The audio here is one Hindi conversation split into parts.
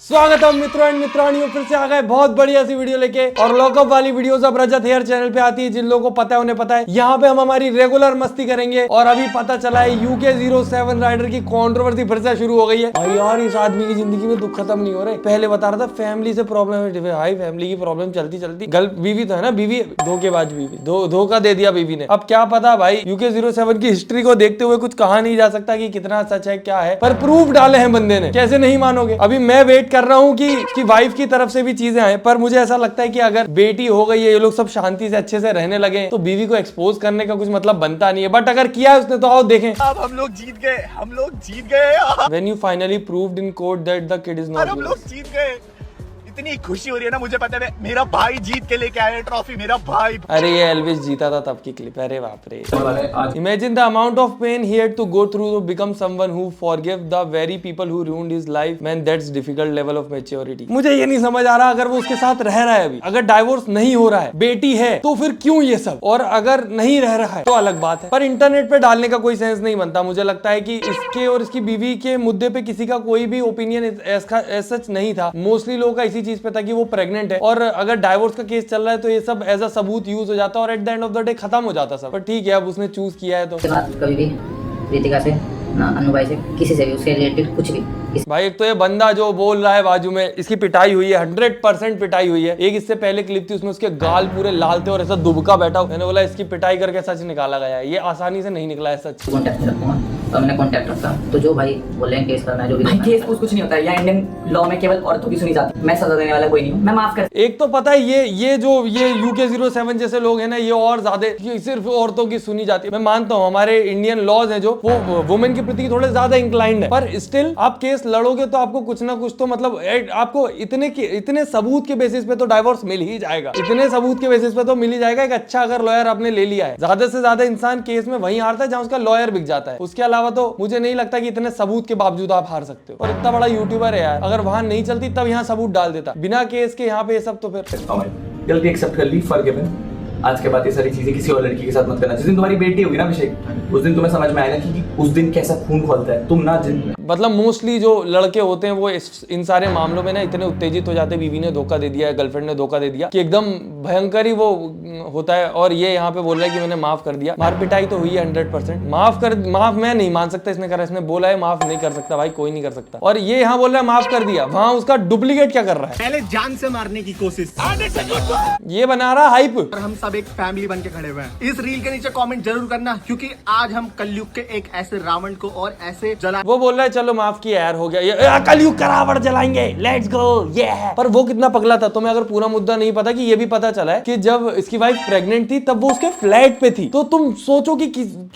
स्वागत है मित्रों एंड मित्रानियों, फिर से आ गए बहुत बढ़िया सी वीडियो लेके। और लॉकअप वाली वीडियोस अब रजत हेयर चैनल पे आती है, जिन लोगों को पता है उन्हें पता है। यहाँ पे हम हमारी रेगुलर मस्ती करेंगे। और अभी पता चला है UK07 राइडर की कंट्रोवर्सी फिर से शुरू हो गई है। और यार इस आदमी की जिंदगी में दुख खत्म नहीं हो रहे। पहले बता रहा था फैमिली से प्रॉब्लम है, हाई फैमिली की प्रॉब्लम चलती चलती बीवी तो है ना, बीवी धोखेबाज बीवी, धोखा दे दिया बीवी ने। अब क्या पता भाई, UK07 की हिस्ट्री को देखते हुए कुछ कहा नहीं जा सकता कि कितना सच है क्या है, पर प्रूफ डाले हैं बंदे ने, कैसे नहीं मानोगे। अभी मैं वेट कर रहा हूँ कि वाइफ की तरफ से भी चीजें आए, पर मुझे ऐसा लगता है कि अगर बेटी हो गई है, ये लोग सब शांति से अच्छे से रहने लगे, तो बीवी को एक्सपोज करने का कुछ मतलब बनता नहीं है। बट अगर किया है उसने तो आओ देखें। अब हम लोग जीत गए। When you finally proved in court that the kid is not हम लोग जीत गए। इतनी खुशी हो रही है ना, मुझे पता है मेरा भाई जीत के लेके आया ट्रॉफी, मेरा भाई। अरे ये एल्विस जीता था तब की क्लिप। अरे बाप रे। Imagine the amount of pain he had to go through to become someone who forgave the very people who ruined his life. Man, that's difficult level of maturity. मुझे ये नहीं समझ आ रहा, अगर वो उसके साथ रह रहा है अभी, अगर डाइवोर्स नहीं हो रहा है, बेटी है, तो फिर क्यों ये सब? और अगर नहीं रह रहा है तो अलग बात है, पर इंटरनेट पे डालने का कोई सेंस नहीं बनता। मुझे लगता है कि इसके और इसकी बीवी के मुद्दे पे किसी का कोई भी ओपिनियन सच नहीं था। मोस्टली लोगों का इसी चीज पे था कि वो प्रेग्नेंट है, और अगर डाइवोर्स का केस चल रहा है तो ये सब एज अ सबूत यूज हो जाता और at the end of the day खत्म हो जाता सब। पर ठीक है, अब उसने चूज किया है तो कभी भी रितिका से ना अनु भाई से किसी से भी उससे रिलेटेड कुछ भी। भाई एक तो ये बंदा जो बोल रहा है बाजू में, इसकी पिटाई हुई है, 100% पिटाई हुई है। एक इससे पहले क्लिप थी, उसमें उसके गाल पूरे लाल थे और ऐसा दुबका बैठा। मैंने बोला इसकी पिटाई करके सच निकाला गया है, ये आसानी से नहीं निकला है सच। कॉन्टैक्ट रखूंगा और मैंने कॉन्टैक्ट रखा, तो जो भाई बोले हैं केस करना है, जो भी भाई केस कुछ नहीं होता है। यहाँ इंडियन लॉ में केवल औरतों की सुनी जाती है। मैं सजा देने वाला कोई नहीं हूँ, मैं माफ कर। एक तो पता है ये UK07 जैसे लोग हैं ना, ये और ज्यादा सिर्फ औरतों की सुनी जाती है। मैं मानता हूँ हमारे इंडियन लॉज हैं जो वो वुमेन के प्रति थोड़े ज्यादा इंक्लाइंड है, पर स्टिल आप केस लड़ोगे तो आपको कुछ ना कुछ तो मतलब आपको इतने सबूत के बेसिस पे तो डाइवोर्स मिल ही जाएगा। इतने सबूत के बेसिस पे तो मिल ही जाएगा। एक अच्छा अगर लॉयर आपने ले लिया है, ज्यादा से ज्यादा इंसान केस में वहीं हारता है जहां उसका लॉयर बिक जाता है। उसके अलावा तो मुझे नहीं लगता कि इतने सबूत के बावजूद आप हार सकते हो। और इतना बड़ा यूट्यूबर है यार, अगर वहां नहीं चलती तब यहाँ सबूत डाल देता बिना केस के। यहाँ पे ये सब तो फिर गलती एक्सेप्ट कर ली, फॉरगिवन। आज के बाद ये सारी चीजें किसी और लड़की के साथ मत करना। जिस दिन तुम्हारी बेटी होगी ना अभिषेक, उस दिन तुम्हें समझ में आएगा कि उस दिन कैसा खून खौलता है। तुम ना जिन मतलब मोस्टली जो लड़के होते हैं वो इन सारे मामलों में ना इतने उत्तेजित हो जाते हैं, बीवी ने धोखा दे दिया है, गर्लफ्रेंड ने धोखा दे दिया, कि एकदम भयंकर ही वो होता है। और ये यहाँ पे बोल रहा है कि मैंने माफ कर दिया। मार पिटाई तो हुई है 100%। माफ मैं नहीं मान सकता इसने करा, इसने बोला है माफ नहीं कर सकता भाई, कोई नहीं कर सकता। और ये यहाँ बोल रहा है माफ कर दिया, वहां उसका डुप्लीकेट क्या कर रहा है? पहले जान से मारने की कोशिश, ये बना रहा हाइप। और हम सब एक फैमिली बन के खड़े हुए हैं। इस रील के नीचे कमेंट जरूर करना, क्योंकि आज हम कलयुग के एक ऐसे रावण को और ऐसे जला। वो बोल रहा है चलो माफ किया यार, हो गया, ये कलयुग का रावण जलाएंगे, लेट्स गो ये। पर वो कितना पगला था, तुम्हें अगर पूरा मुद्दा नहीं पता कि ये भी पता चला है कि जब इसकी वाइफ प्रेग्नेंट थी तब वो उसके फ्लैट पे थी। तो तुम सोचो कि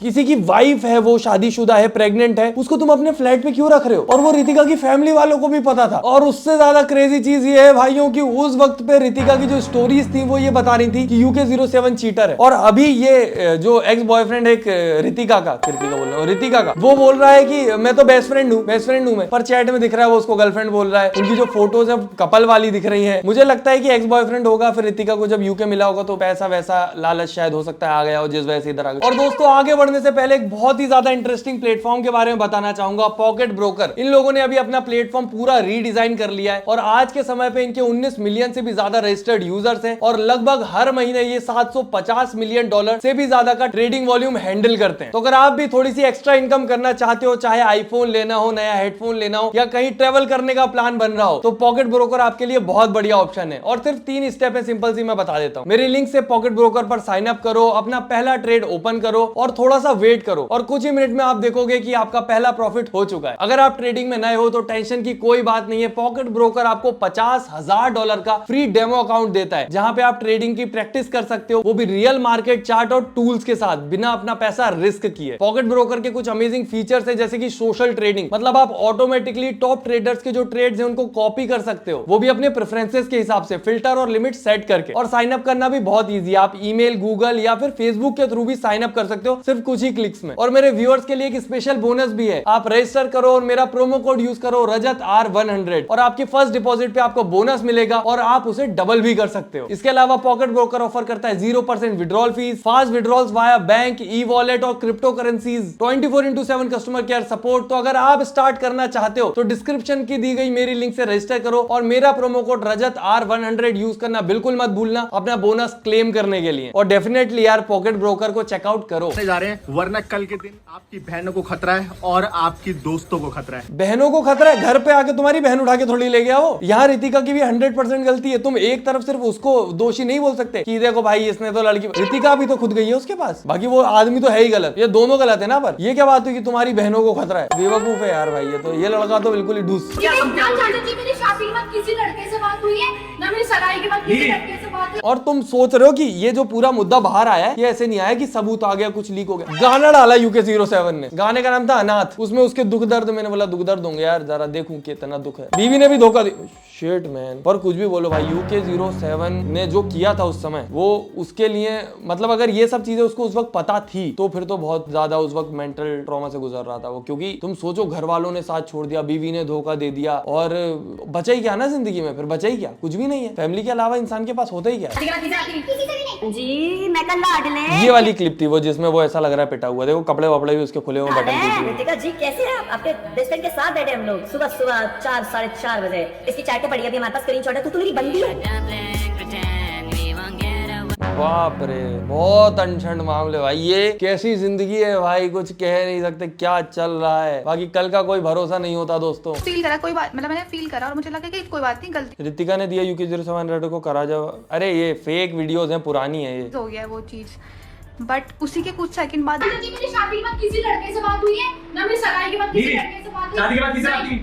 किसी की वाइफ है, वो शादीशुदा है, प्रेग्नेंट है, उसको तुम अपने फ्लैट पे क्यों रख रहे हो? और वो रितिका की फैमिली वालों को भी पता था। और उससे ज्यादा क्रेजी चीज ये है भाइयों की, उस वक्त पे रितिका की जो स्टोरीज थी वो ये बता रही थी कि UK07 चीटर है। और अभी ये जो एक्स बॉयफ्रेंड है रितिका का वो बोल रहा है कि मैं तो बेस्ट फ्रेंड हूँ मैं, पर चैट में दिख रहा है वो उसको गर्लफ्रेंड बोल रहा है। उनकी जो फोटोज है कपल वाली दिख रही है। मुझे लगता है कि एक्स बॉयफ्रेंड होगा, फिर रितिका को जब यूके मिला होगा तो पैसा वैसा लालच शायद हो सकता है आ गया हो, जिस वजह से इधर आ गया। और दोस्तों आगे बढ़ने से पहले एक बहुत ही ज्यादा इंटरेस्टिंग प्लेटफॉर्म के बारे में बताना चाहूंगा, पॉकेट ब्रोकर। इन लोगों ने अभी अपना प्लेटफॉर्म पूरा रीडिजाइन कर लिया है और आज के समय पे इनके 19 मिलियन से भी ज्यादा रजिस्टर्ड यूजर्स हैं और लगभग हर महीने ये $750 मिलियन से भी ज्यादा का ट्रेडिंग वॉल्यूम हैंडल करते हैं। तो अगर आप भी थोड़ी सी एक्स्ट्रा इनकम करना चाहते हो, चाहे आईफोन लेना हो, नया हेडफोन लेना हो, या कहीं ट्रेवल करने का प्लान बन रहा हो, तो पॉकेट ब्रोकर आपके लिए बहुत बढ़िया ऑप्शन है। और सिर्फ 3 स्टेप है, सिंपल सी मैं बता देता हूं। मेरे लिंक से पॉकेट ब्रोकर पर साइन अप करो, अपना पहला ट्रेड ओपन करो और थोड़ा सा वेट करो, और कुछ ही मिनट में आप देखोगे कि आपका पहला प्रॉफिट हो चुका है। अगर आप ट्रेडिंग में नए हो तो टेंशन की कोई बात नहीं है। पॉकेट ब्रोकर आपको $50,000 का फ्री डेमो अकाउंट देता है, जहां पे आप ट्रेडिंग की प्रैक्टिस कर सकते हो, वो भी रियल मार्केट चार्ट और टूल्स के साथ, बिना अपना पैसा रिस्क किए। पॉकेट ब्रोकर के कुछ अमेजिंग फीचर्स है, जैसे कि सोशल ट्रेडिंग, मतलब आप ऑटोमेटिकली टॉप ट्रेडर्स के जो ट्रेड्स हैं उनको कॉपी कर सकते हो, वो भी अपने प्रेफरेंसेस के हिसाब से, फिल्टर और लिमिट सेट करके। और साइन अप करना भी बहुत ईजी है। आप ईमेल, गूगल या फिर फेसबुक के थ्रू भी साइन अप कर सकते हो सिर्फ कुछ ही क्लिक्स में। और मेरे व्यूअर्स के लिए एक स्पेशल बोनस भी है, आप रजिस्टर करो और मेरा प्रोमो कोड यूज करो रजत R100 और आपकी फर्स्ट डिपॉजिट पे आपको बोनस मिलेगा और आप उसे डबल भी कर सकते हो। इसके अलावा पॉकेट ब्रोकर ऑफर करता है 0% withdrawal fees, fast withdrawals via bank, e wallet और crypto currencies, 24/7 customer care support. तो अगर आप स्टार्ट करना चाहते हो तो डिस्क्रिप्शन की दी गई मेरी लिंक से रजिस्टर करो और मेरा प्रोमो कोड रजत R100 यूज करना बिल्कुल मत भूलना अपना बोनस क्लेम करने के लिए। और डेफिनेटली यार पॉकेट ब्रोकर को चेकआउट करो। जा रहे हैं, वरना कल के दिन आपकी बहनों को खतरा है और आपकी दोस्तों को खतरा है। बहनों को खतरा है? घर पे आके तुम्हारी बहन उठा के थोड़ी ले गया हो। यहाँ रितिका की भी 100% गलती है। तुम एक तरफ सिर्फ उसको दोषी नहीं बोल सकते कि देखो भाई इसने तो लड़की, रितिका भी तो खुद गई है उसके पास, बाकी वो आदमी तो है ही गलत। ये दोनों गलत है ना। पर ये क्या बात हुई कि तुम्हारी बहनों को खतरा है? बेवकूफ है यार भाई ये लड़का तो बिल्कुल ही ढूस। मेरी शादी के बाद किसी लड़के से बात हुई है ना, मेरी सगाई के बाद किसी लड़के से बात हुई। और तुम सोच रहे हो कि ये जो पूरा मुद्दा बाहर आया है ये ऐसे नहीं आया कि सबूत आ गया, कुछ लीक हो गया। गाना डाला UK07 ने, गाने का नाम था अनाथ, उसमें उसके दुख दर्द, मैंने बोला दुख दर्द होंगे यार, जरा देखूं कितना दुख है। बीवी ने भी धोखा दिया, शिट मैन। पर कुछ भी बोलो भाई, UK07 ने जो किया था उस समय वो उसके लिए, मतलब अगर ये सब चीजें उसको उस वक्त पता थी तो फिर तो बहुत ज्यादा उस वक्त मेंटल ट्रॉमा से गुजर रहा था वो। क्योंकि तुम सोचो घर वालों ने साथ छोड़ दिया, बीवी ने धोखा दे दिया और बचा ही क्या ना जिंदगी में, फिर बचा ही क्या? कुछ भी नहीं है। फैमिली के अलावा इंसान के पास होता ही क्या है? जी मैं कल लाडले। ये वाली क्लिप थी वो जिसमें वो ऐसा लग रहा है पिटा हुआ, देखो कपड़े वपड़े भी उसके खुले हुए, बटन रितिका जी कैसे हैं आप? आपके बेस्ट फ्रेंड के साथ बैठे हम लोग सुबह 4 साढ़े 4 बजे। इसकी चाय पड़ी अभी हमारे पास स्क्रीनशॉट है। तू मेरी बंदी है। बाप रे, बहुत अनशन मामले भाई। ये कैसी जिंदगी है भाई, कुछ कह नहीं सकते क्या चल रहा है। बाकी कल का कोई भरोसा नहीं होता दोस्तों। फील करा कोई बात, मतलब मैंने फील करा और मुझे लगा कि कोई बात नहीं, गलती रितिका ने दिया UK07 को करा जब, अरे ये फेक वीडियोस हैं, पुरानी है ये। हो गया वो चीज। बट उसी के कुछ सेकंड बाद मेरी शादी के बाद किसी लड़के से बात हुई है ना, मेरी सगाई के बाद किसी लड़के से बात हुई है। शादी के बाद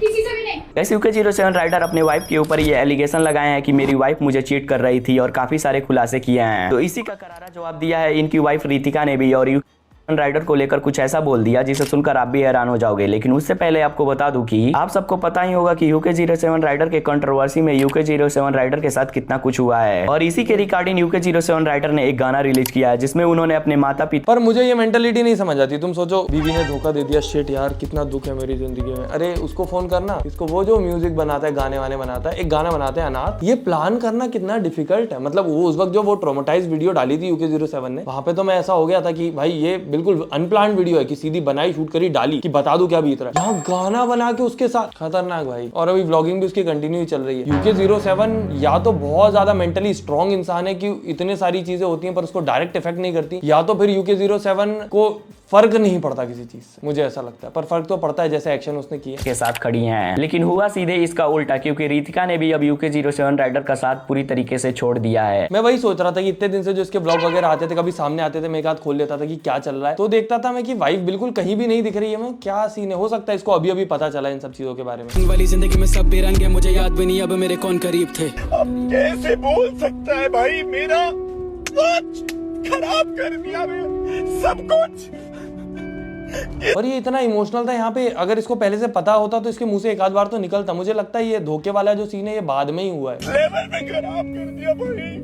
किसी से भी नहीं। वैसे UK07 राइडर अपने वाइफ के ऊपर ये एलिगेशन लगाए हैं कि मेरी वाइफ मुझे चीट कर रही थी और काफी सारे खुलासे किए हैं। तो इसी का करारा जवाब दिया है इनकी वाइफ रितिका ने भी और राइडर को लेकर कुछ ऐसा बोल दिया जिसे सुनकर आप भी हैरान हो जाओगे। लेकिन उससे पहले आपको बता दूं कि आप सबको पता ही होगा कि UK07 राइडर के कंट्रोवर्सी में UK07 राइडर के साथ कितना कुछ हुआ है। और इसी के रिगार्डिंग UK07 राइडर ने एक गाना रिलीज किया है जिसमें उन्होंने अपने माता पिता। पर मुझे ये मेंटालिटी नहीं समझ आती। तुम सोचो बीवी ने धोखा दे दिया, शिट यार कितना दुख है मेरी जिंदगी में। अरे उसको फोन करना, इसको वो जो म्यूजिक बनाता है, गाने वाने बनाता है, एक गाना बनाते हैं अनाथ, ये प्लान करना कितना डिफिकल्ट है। मतलब वो उस वक्त जो वो ट्रॉमेटाइज वीडियो डाली थी UK07 ने, वहां पे तो मैं ऐसा हो गया था कि भाई ये बिल्कुल अनप्लान वीडियो है कि सीधी बनाई, शूट करी, डाली कि बता दूं क्या बीत रहा है। यहाँ गाना बना के उसके साथ, खतरनाक भाई। और अभी व्लॉगिंग भी उसकी कंटिन्यू चल रही है। UK07 या तो बहुत ज्यादा मेंटली स्ट्रॉन्ग इंसान है कि इतने सारी चीजें होती हैं पर उसको डायरेक्ट इफेक्ट नहीं करती, या तो फिर UK07 को फर्क नहीं पड़ता किसी चीज से, मुझे ऐसा लगता है। पर फर्क तो पड़ता है जैसे एक्शन उसने किए के साथ खड़ी हैं। लेकिन हुआ सीधे इसका उल्टा, क्योंकि रितिका ने भी अब UK07 राइडर का साथ पूरी तरीके से छोड़ दिया है। मैं वही सोच रहा था कि इतने दिन से जो इसके ब्लॉग वगैरह आते थे, कभी सामने आते थे, मैं एक हाथ खोल लेता था कि क्या चल रहा है, तो देखता था मैं कि वाइफ बिल्कुल कहीं भी नहीं दिख रही है। मैं क्या सीन है, हो सकता है इसको अभी अभी पता चला इन सब चीजों के बारे में। वाली जिंदगी में सब बेरंग है, मुझे याद भी नहीं अब मेरे कौन करीब थे। अब कैसे बोल सकता है भाई, मेरा खराब कर दिया सब कुछ। और ये इतना इमोशनल था यहाँ पे, अगर इसको पहले से पता होता तो इसके मुंह से एक आध बार तो निकलता। मुझे लगता है ये धोखे वाला जो सीन है ये बाद में ही हुआ है। लेवल में खराब कर दिया भाई,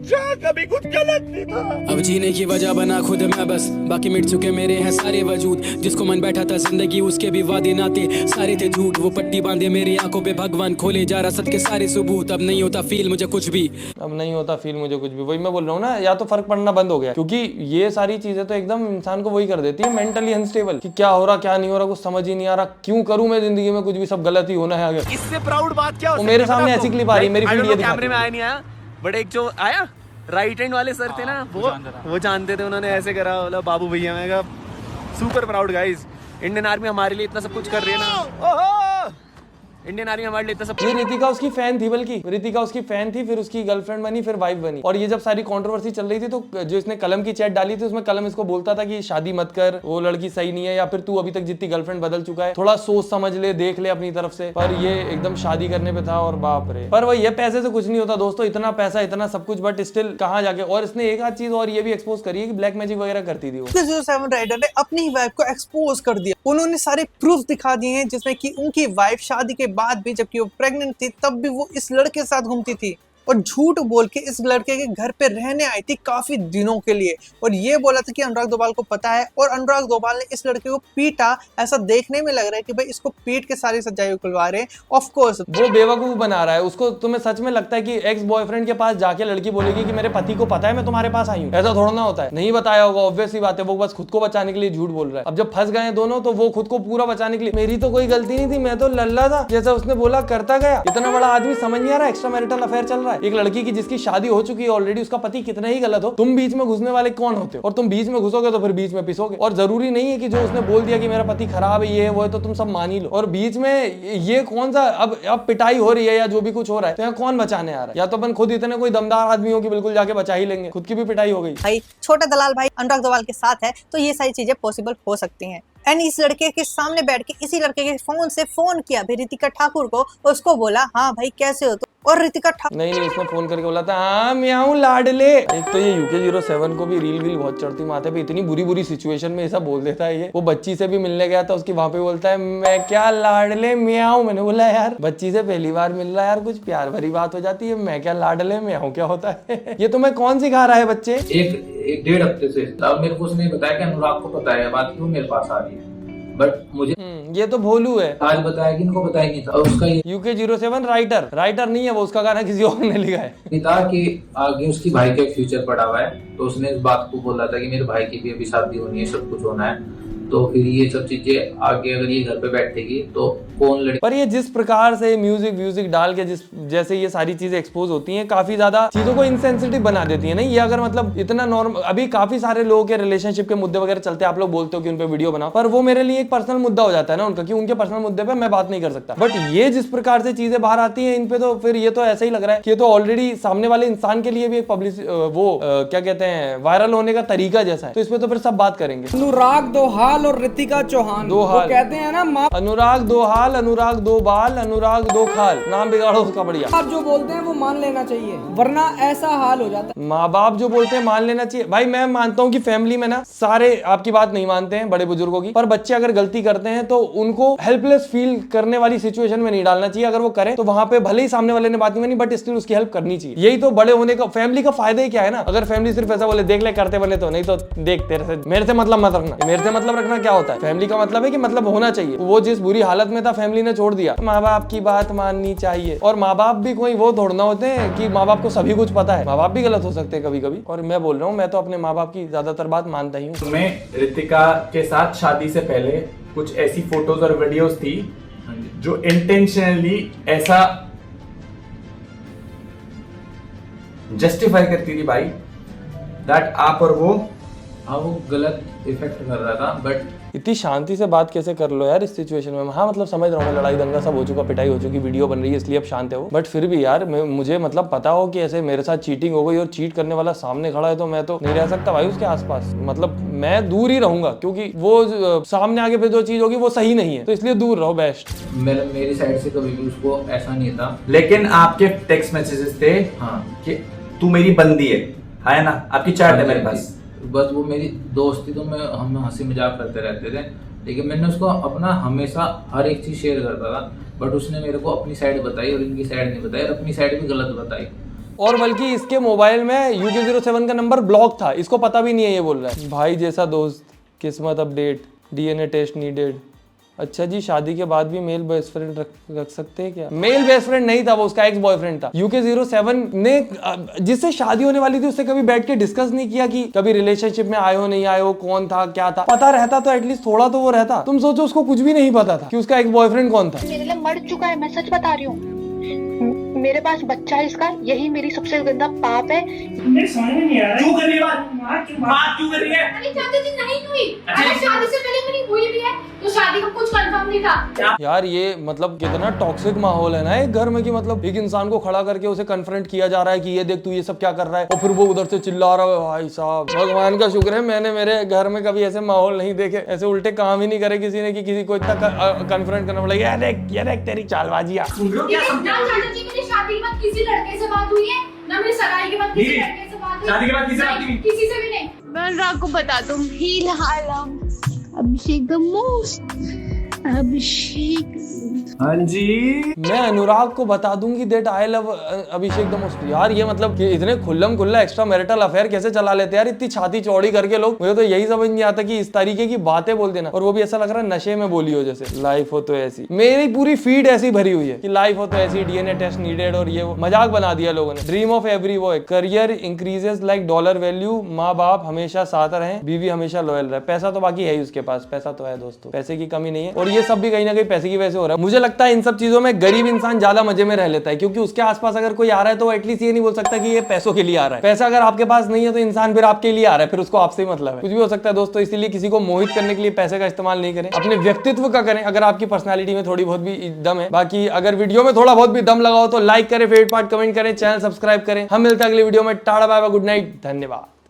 जहाँ कभी कुछ गलत नहीं था। अब जीने की वजह बना खुद मैं बस, बाकी मिट चुके मेरे हैं सारे वजूद। जिसको मन बैठा था जिंदगी उसके भी वादे नाते सारे थे झूठ। वो पट्टी बांधे मेरी आंखों पे, भगवान खोले जा रहा सच के सारे सबूत। अब नहीं होता फील मुझे कुछ भी, अब नहीं होता फील मुझे कुछ भी। वही मैं बोल रहा हूँ ना, या तो फर्क पड़ना बंद हो गया, क्योंकि ये सारी चीजें तो एकदम इंसान को वही कर देती है मेंटली अनस्टेबल, कि क्या हो रहा क्या नहीं हो रहा, कुछ समझ ही नहीं आ रहा, क्यों करूं मैं जिंदगी में कुछ भी, सब गलत ही होना है आगे। इससे प्राउड बात क्या हो सकती है? मेरे सामने ऐसी क्लिप आ रही है, मेरी वीडियो कैमरे में आया नहीं आया, बट एक जो आया राइट हैंड वाले सर थे ना, वो जानते थे, उन्होंने ऐसे करा, बोला बाबू भैया। मैं कहा super proud guys, Indian army हमारे लिए इतना सब कुछ कर रही है ना। इंडियन आर्मी हमारे लिए इतना सब। ये रितिका उसकी फैन थी, बल्कि रितिका उसकी फैन थी, फिर उसकी गर्लफ्रेंड बनी, फिर वाइफ बनी। और ये जब सारी कंट्रोवर्सी चल रही थी तो जो इसने कलम की चैट डाली थी उसमें कलम इसको बोलता था कि शादी मत कर, वो लड़की सही नहीं है, या फिर तू अभी तक जितनी गर्लफ्रेंड बदल चुका है थोड़ा सोच समझ ले, देख ले अपनी तरफ से। पर ये एकदम शादी करने पे था और बाप रे। पर वही, ये पैसे से कुछ नहीं होता दोस्तों, इतना पैसा इतना सब कुछ, बट स्टिल कहाँ जाके। और इसने एक आध चीज और ये भी एक्सपोज करी है कि ब्लैक मैजिक वगैरह करती थी वो। UK07 राइडर ने अपनी वाइफ को एक्सपोज कर दिया। उन्होंने सारे प्रूफ दिखा दिए हैं जिसमें कि उनकी वाइफ शादी के बाद भी, जबकि वो प्रेग्नेंट थी तब भी वो इस लड़के के साथ घूमती थी और झूठ बोल के इस लड़के के घर पे रहने आई थी काफी दिनों के लिए, और ये बोला था कि अनुराग दोभाल को पता है, और अनुराग दोभाल ने इस लड़के को पीटा। ऐसा देखने में लग रहा है कि भाई इसको पीट के सारी सच्चाई उगलवा रहे हैं। ऑफ कोर्स वो बेवकूफ बना रहा है उसको। तुम्हें सच में लगता है कि एक्स बॉयफ्रेंड के पास जाके लड़की बोलेगी कि मेरे पति को पता है मैं तुम्हारे पास आई हूँ? ऐसा थोड़ा ना होता है। नहीं बताया होगा, ऑब्वियस ही बात है, वो बस खुद को बचाने के लिए झूठ बोल रहा है। अब जब फंस गए दोनों तो वो खुद को पूरा बचाने के लिए, मेरी तो कोई गलती नहीं थी, मैं तो लल्ला था, जैसा उसने बोला करता गया। इतना बड़ा आदमी समझ नहीं आ रहा एक्स्ट्रा मैरिटल अफेयर चल रहा है एक लड़की की जिसकी शादी हो चुकी है ऑलरेडी, उसका पति कितना ही गलत हो, तुम बीच में घुसने वाले कौन होते हो? और तुम बीच में घुसोगे तो फिर बीच में पिसोगे। और जरूरी नहीं है कि जो उसने बोल दिया कि मेरा पति खराब है ये है वो है तो तुम सब मान ही लो। और बीच में ये कौन सा अब पिटाई हो रही है या जो भी कुछ हो रहा है तो यहाँ कौन बचाने आ रहा है? या तो अपन खुद इतने कोई दमदार आदमी हो कि बिल्कुल जाके बचा ही लेंगे, खुद की भी पिटाई हो गई। भाई छोटा दलाल भाई अनुराग दोभाल के साथ है तो ये सारी चीजें पॉसिबल हो सकती हैं। एंड इस लड़के के सामने बैठ के इसी लड़के के फोन से फोन किया भी रितिका ठाकुर को, उसको बोला हाँ भाई कैसे हो? तो और रितिका ठाकुर नहीं उसने फोन करके बोला था हाँ म्याऊं लाडले। एक तो ये UK07 को भी रील बहुत चढ़ती माथे पे, इतनी बुरी सिचुएशन में ऐसा बोल देता है ये। वो बच्ची से भी मिलने गया था उसकी, वहां पे बोलता है मैं क्या लाडले म्याऊं। मैंने बोला यार बच्ची से पहली बार मिल रहा है यार, कुछ प्यार भरी बात हो जाती है, मैं क्या लाडले म्याऊं क्या होता है? ये तुम्हें कौन सिखा रहा है बच्चे? एक 1.5 हफ्ते से अब मेरे को उसने बताया कि अनुराग को पता है, बात क्यों मेरे पास आ रही है, बट मुझे ये तो भोलू है। आज बताया कि इनको बताया नहीं था। और उसका ये UK07 राइटर नहीं है वो, उसका गाना किसी और ने लिखा है। नहीं था कि आगे उसकी भाई का फ्यूचर पड़ा हुआ है, तो उसने इस बात को बोला था कि मेरे भाई की भी अभी शादी होनी है, सब कुछ होना है, तो फिर ये सब चीजें आगे अगर ये घर पे बैठेगी तो कौन लड़े। पर ये जिस प्रकार से म्यूजिक डाल के जैसे ये सारी चीजें एक्सपोज होती हैं, काफी ज्यादा चीजों को इनसेंसिटिव बना देती है। नहीं ये अगर मतलब इतना नॉर्मल, अभी काफी सारे लोगों के रिलेशनशिप के मुद्दे वगैरह चलते हैं, आप लोग बोलते हो कि उन पे वीडियो बनाओ, पर वो मेरे लिए एक पर्सनल मुद्दा हो जाता है ना उनका, कि उनके पर्सनल मुद्दे पे मैं बात नहीं कर सकता। बट ये जिस प्रकार से चीजें बाहर आती है इन पे, तो फिर ये तो ऐसा ही लग रहा है कि ये तो ऑलरेडी सामने वाले इंसान के लिए भी एक पब्लिसिटी क्या कहते हैं वायरल होने का तरीका जैसा है, तो इसमें तो फिर सब बात करेंगे। अनुराग दोभाल और रितिका चौहान दो हाल कहते हैं ना, अनुराग दो हाल, अनुराग दो बाल, अनुराग दो खाल, नाम बिगाड़ो उसका बढ़िया। आप जो बोलते हैं वो मान लेना चाहिए, वरना ऐसा हाल हो जाता है। माँ बाप जो बोलते हैं मान लेना चाहिए। भाई मैं मानता हूँ कि फैमिली में ना सारे आपकी बात नहीं मानते हैं, बड़े बुजुर्गों की, पर बच्चे अगर गलती करते हैं तो उनको हेल्पलेस फील करने वाली सिचुएशन में नहीं डालना चाहिए। अगर वो करे तो वहां पे भले ही सामने वाले ने बात नहीं मानी, बट स्टिल उसकी हेल्प करनी चाहिए। यही तो बड़े होने का, फैमिली का फायदा ही क्या है ना। अगर फैमिली सिर्फ ऐसा बोले देख ले करते बने तो, नहीं तो देख तेरे से मेरे से मतलब मत रखना। मेरे से मतलब रखना क्या होता है? फैमिली का मतलब है कि मतलब होना चाहिए। वो जिस बुरी हालत में था फैमिली ने छोड़ दिया, माँ बाप की बात माननी चाहिए। और माँ बाप भी कोई वो थोड़ना होते हैं कि माँ बाप को सभी कुछ पता है, माँ बाप भी गलत हो सकते हैं कभी कभी। और मैं बोल रहा हूँ मैं तो अपने माँ बाप की ज्यादातर बात मानता ही हूँ। तुम्हें रितिका के साथ शादी से पहले कुछ ऐसी फोटोज और वीडियोस थी जो इंटेंशनली ऐसा जस्टिफाई करती थी भाई दैट आप और वो गलत इफेक्ट कर रहा था। बट इतनी शांति से बात कैसे कर लो यार इस सिचुएशन में? हाँ मतलब समझ रहा हूँ, लड़ाई दंगा सब हो चुका, पिटाई हो चुकी, वीडियो बन रही है इसलिए अब शांत है वो। बट फिर भी यार मुझे मतलब पता हो कि ऐसे मेरे साथ चीटिंग हो गई और चीट करने वाला सामने खड़ा है तो मैं तो नहीं रह सकता भाई उसके आसपास। मतलब मैं दूर ही रहूंगा, क्योंकि वो सामने आगे फिर जो चीज होगी वो सही नहीं है, तो इसलिए दूर रहो बेस्ट। मेरी साइड से कभी भी उसको ऐसा नहीं था। लेकिन आपके टेक्स्ट मैसेजेस थे हाँ कि तू मेरी बंदी है ना, आपकी चैट है मेरे पास। बस वो मेरी दोस्त थी तो हम हंसी मजाक करते रहते थे, लेकिन मैंने उसको अपना हमेशा हर एक चीज शेयर करता था। बट उसने मेरे को अपनी साइड बताई और इनकी साइड नहीं बताई, और अपनी साइड भी गलत बताई। और बल्कि इसके मोबाइल में UK07 का नंबर ब्लॉक था, इसको पता भी नहीं है ये बोल रहा है। भाई जैसा दोस्त, किस्मत अपडेट, DNA टेस्ट नीडेड। अच्छा जी, शादी के बाद भी मेल बेस्ट फ्रेंड रख सकते हैं क्या? मेल बेस्ट फ्रेंड नहीं था वो, उसका एक्स बॉयफ्रेंड था। UK07 ने जिससे शादी होने वाली थी उससे कभी बैठ के डिस्कस नहीं किया कि कभी रिलेशनशिप में आए हो नहीं आए हो, कौन था क्या था। पता रहता तो एटलीस्ट थोड़ा तो वो रहता। तुम सोचो उसको कुछ भी नहीं पता था कि उसका एक्स बॉयफ्रेंड कौन था। मेरे लिए मर चुका है, मैं सच बता रही हूँ। मेरे पास बच्चा है इसका, यही मेरी सबसे गंदा पाप है। समझ में नहीं आ रहा क्यों कर रही है बात क्यों कर रही है? अरे शादी नहीं हुई, अरे शादी से पहले मेरी हुई भी है तो शादी का कुछ कंफर्म नहीं था। यार ये मतलब कितना टॉक्सिक माहौल है ना एक घर में, कि मतलब एक इंसान को खड़ा करके उसे कन्फ्रंट किया जा रहा है कि ये देख तू ये सब क्या कर रहा है, और फिर वो उधर से चिल्ला रहा है। भाई साहब भगवान का शुक्र है मैंने मेरे घर में कभी ऐसे माहौल नहीं देखे, ऐसे उल्टे काम ही नहीं करे किसी ने कि किसी को इतना कन्फ्रंट करना पड़ेगा। ये देख तेरी चालबाजियां। शादी के बाद किसी लड़के से बात हुई है ना, मेरी सगाई के बाद किसी लड़के से बात हुई? शादी के बाद किसी से बात हुई? किसी से भी नहीं। मैं अनुराग को बता दूं, अभिषेक द मोस्ट, अभिषेक हाँ जी। मैं अनुराग को बता दूंगी that I love Abhishek the most. यार ये मतलब कि इतने खुल्लम खुल्ला एक्स्ट्रा मैरिटल अफेयर कैसे चला लेते हैं यार, इतनी छाती चौड़ी करके लोग। मुझे तो यही समझ नहीं आता कि इस तरीके की बातें बोल देना, और वो भी ऐसा लग रहा है नशे में बोली हो जैसे। लाइफ हो तो ऐसी, मेरी पूरी फीड ऐसी भरी हुई है कि लाइफ हो तो ऐसी, डीएनए टेस्ट नीडेड, और ये वो मजाक बना दिया लोगों ने। Dream of every boy, career increases like dollar value, माँ बाप हमेशा साथ रहे, बीवी हमेशा लॉयल रहे। पैसा तो बाकी है ही उसके पास, पैसा तो है दोस्तों, पैसे की कमी नहीं है। और ये सब भी कहीं ना कहीं पैसे की वजह से हो रहा है। मुझे लगता है इन सब चीजों में गरीब इंसान ज्यादा मजे में रह लेता है, क्योंकि उसके आसपास अगर कोई आ रहा है तो एटलीस्ट ये नहीं बोल सकता कि ये पैसों के लिए आ रहा है। पैसा अगर आपके पास नहीं है तो इंसान फिर आपके लिए आ रहा है, फिर उसको आपसे ही मतलब है। कुछ भी हो सकता है दोस्तों, इसीलिए किसी को मोहित करने के लिए पैसे का इस्तेमाल नहीं करें, अपने व्यक्तित्व का करें, अगर आपकी पर्सनालिटी में थोड़ी बहुत भी दम है। बाकी अगर वीडियो में थोड़ा बहुत भी दम लगाओ तो लाइक करें, फेवरेट पार्ट कमेंट करें, चैनल सब्सक्राइब करें। हम मिलते हैं अगली वीडियो में। Tata bye bye, good night, धन्यवाद।